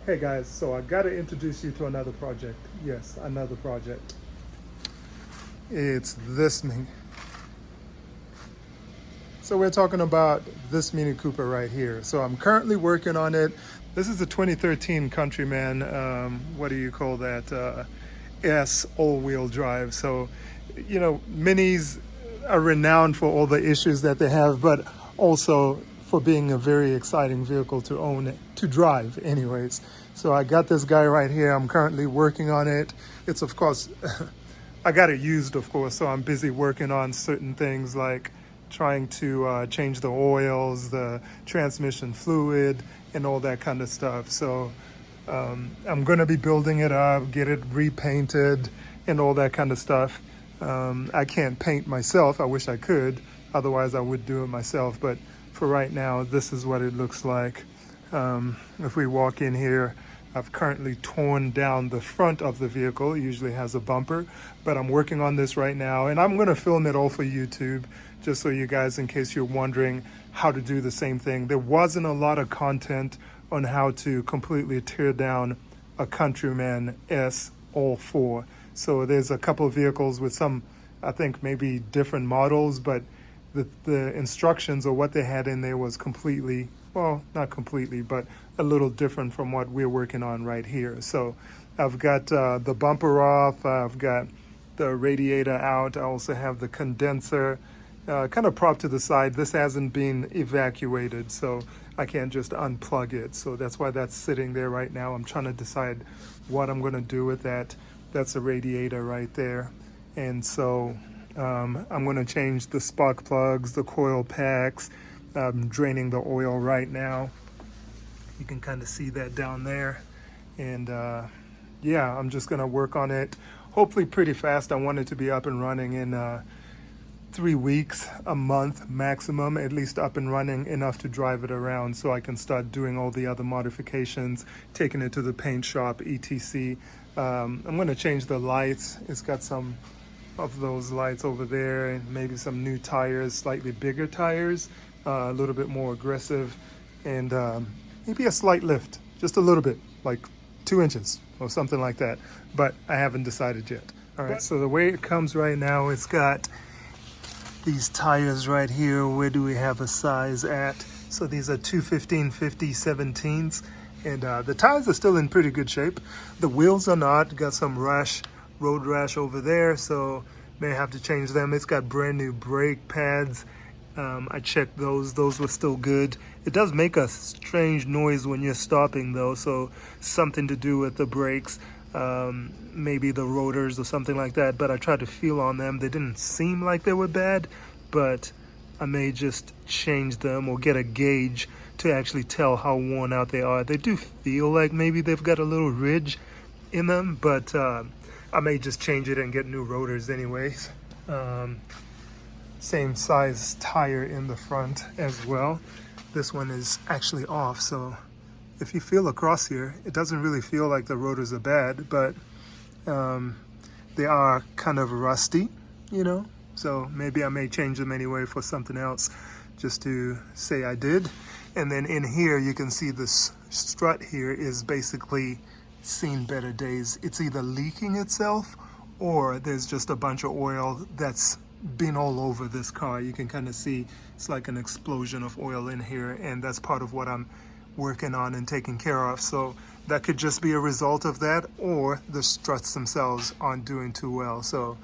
Hey guys, so I gotta introduce you to another project. Yes, another project. It's this Mini. So we're talking about this Mini Cooper right here. So I'm currently working on it. This is a 2013 Countryman. What do you call that? S all-wheel drive. So, Minis are renowned for all the issues that they have, but also for being a very exciting vehicle to own, to drive, anyways. So I got this guy right here. I'm currently working on it. It's, of course, I got it used, of course, so I'm busy working on certain things like trying to change the oils, the transmission fluid, and all that kind of stuff. So I'm going to be building it up, get it repainted, and all that kind of stuff. I can't paint myself. I wish I could. Otherwise, I would do it myself. But for right now, this is what it looks like. If we walk in here, I've currently torn down the front of the vehicle. It usually has a bumper, but I'm working on this right now, and I'm going to film it all for YouTube, just so you guys, in case you're wondering how to do the same thing. There wasn't a lot of content on how to completely tear down a Countryman S all four. So there's a couple of vehicles with some, I think maybe different models, but the instructions or what they had in there was completely, well, not completely, but a little different from what we're working on right here. So I've got the bumper off, I've got the radiator out, I also have the condenser kind of propped to the side. This hasn't been evacuated, so I can't just unplug it. So that's why that's sitting there right now. I'm trying to decide what I'm going to do with that. That's a radiator right there. And so I'm going to change the spark plugs, the coil packs. I'm draining the oil right now. You can kind of see that down there. And yeah, I'm just going to work on it. Hopefully pretty fast. I want it to be up and running in 3 weeks, a month maximum, at least up and running enough to drive it around so I can start doing all the other modifications, taking it to the paint shop, etc. I'm going to change the lights. It's got some of those lights over there and maybe some new tires, slightly bigger tires, a little bit more aggressive, and maybe a slight lift, just a little bit, like 2 inches or something like that. But I haven't decided yet. All right, so the way it comes right now, it's got these tires right here. Where do we have a size at? So these are 215/50 17s, and the tires are still in pretty good shape. The wheels are not. Got some road rash over there, so may have to change them. It's got brand new brake pads. I checked those were still good. It does make a strange noise when you're stopping though, so something to do with the brakes, maybe the rotors or something like that. But I tried to feel on them. They didn't seem like they were bad, but I may just change them or get a gauge to actually tell how worn out they are. They do feel like maybe they've got a little ridge in them, but I may just change it and get new rotors anyways. Same size tire in the front as well. This one is actually off, so if you feel across here, it doesn't really feel like the rotors are bad, but they are kind of rusty, so maybe I may change them anyway for something else, just to say I did. And then in here you can see this strut here is basically seen better days. It's either leaking itself or there's just a bunch of oil that's been all over this car. You can kind of see it's like an explosion of oil in here, and that's part of what I'm working on and taking care of. So that could just be a result of that, or the struts themselves aren't doing too well. So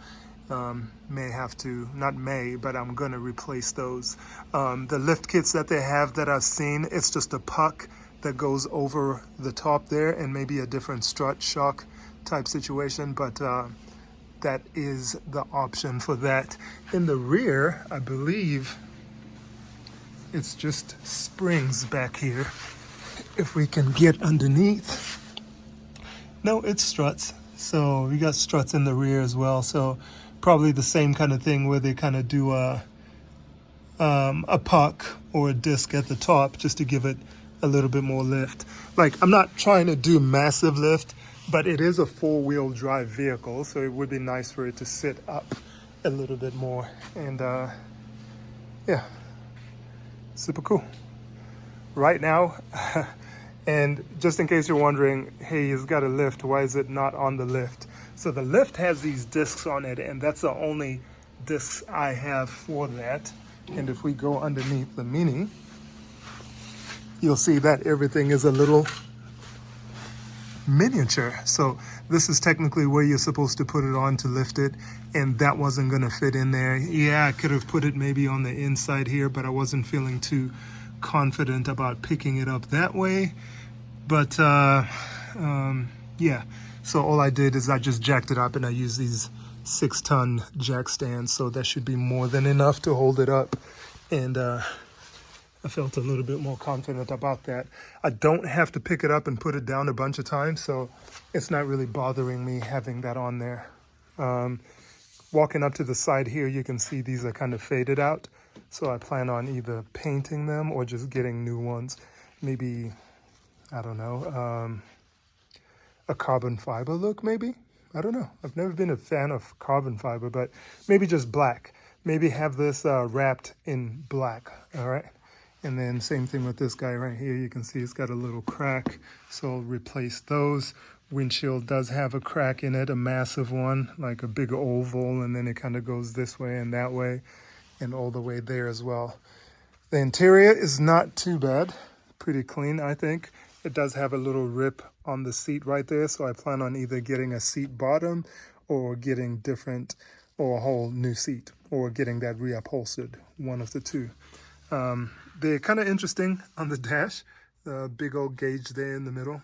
may have to, not may, but I'm gonna replace those. The lift kits that they have that I've seen, it's just a puck that goes over the top there and maybe a different strut shock type situation, but that is the option for that. In the rear, I believe it's just springs back here. If we can get underneath. No, it's struts. So we got struts in the rear as well. So probably the same kind of thing where they kind of do a puck or a disc at the top just to give it a little bit more lift. Like, I'm not trying to do massive lift, but it is a four-wheel drive vehicle, so it would be nice for it to sit up a little bit more. And yeah, super cool. Right now, And just in case you're wondering, hey, it's got a lift, why is it not on the lift? So the lift has these discs on it, and that's the only discs I have for that. And if we go underneath the Mini, you'll see that everything is a little miniature. So this is technically where you're supposed to put it on to lift it, and that wasn't going to fit in there. Yeah, I could have put it maybe on the inside here, but I wasn't feeling too confident about picking it up that way. But yeah, so all I did is I just jacked it up, and I used these 6-ton jack stands, so that should be more than enough to hold it up. And I felt a little bit more confident about that. I don't have to pick it up and put it down a bunch of times, so it's not really bothering me having that on there. Walking up to the side here, you can see these are kind of faded out, so I plan on either painting them or just getting new ones. Maybe, I don't know, a carbon fiber look maybe? I don't know. I've never been a fan of carbon fiber, but maybe just black. Maybe have this wrapped in black, all right? And then same thing with this guy right here. You can see it's got a little crack, so I'll replace those. Windshield does have a crack in it, a massive one, like a big oval, and then it kind of goes this way and that way, and all the way there as well. The interior is not too bad, pretty clean, I think. It does have a little rip on the seat right there, so I plan on either getting a seat bottom or getting different, or a whole new seat, or getting that reupholstered, one of the two. They're kind of interesting on the dash. The big old gauge there in the middle.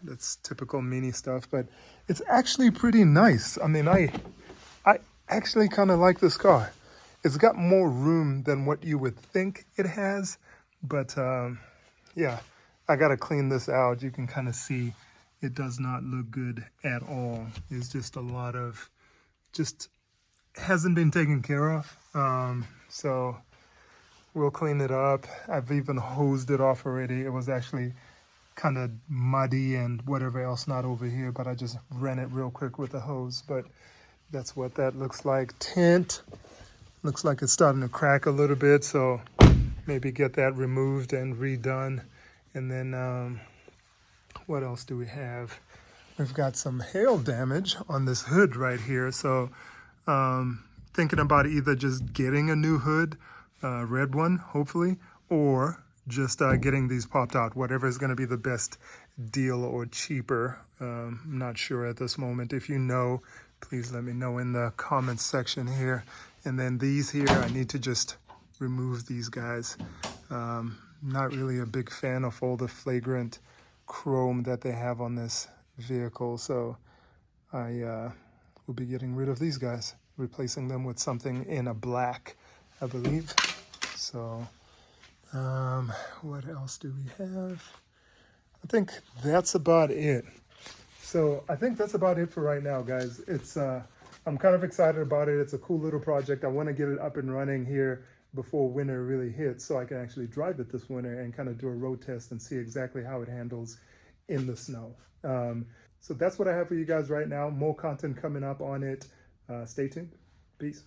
That's typical Mini stuff, but it's actually pretty nice. I mean, I actually kind of like this car. It's got more room than what you would think it has, but yeah, I gotta clean this out. You can kind of see it does not look good at all. It's just a lot of, just hasn't been taken care of. So we'll clean it up. I've even hosed it off already. It was actually kind of muddy and whatever else not over here, but I just ran it real quick with the hose. But that's what that looks like. Tint looks like it's starting to crack a little bit, so maybe get that removed and redone. And then what else do we have? We've got some hail damage on this hood right here, so thinking about either just getting a new hood, red one, hopefully, or just getting these popped out, whatever is going to be the best deal or cheaper. I'm not sure at this moment. If you know, please let me know in the comments section here. And then these here, I need to just remove these guys. Not really a big fan of all the flagrant chrome that they have on this vehicle, so I will be getting rid of these guys, replacing them with something in a black, I believe. So what else do we have? I think that's about it. So I think that's about it for right now, guys. It's I'm kind of excited about it. It's a cool little project. I want to get it up and running here before winter really hits, so I can actually drive it this winter and kind of do a road test and see exactly how it handles in the snow. So that's what I have for you guys right now. More content coming up on it. Stay tuned. Peace.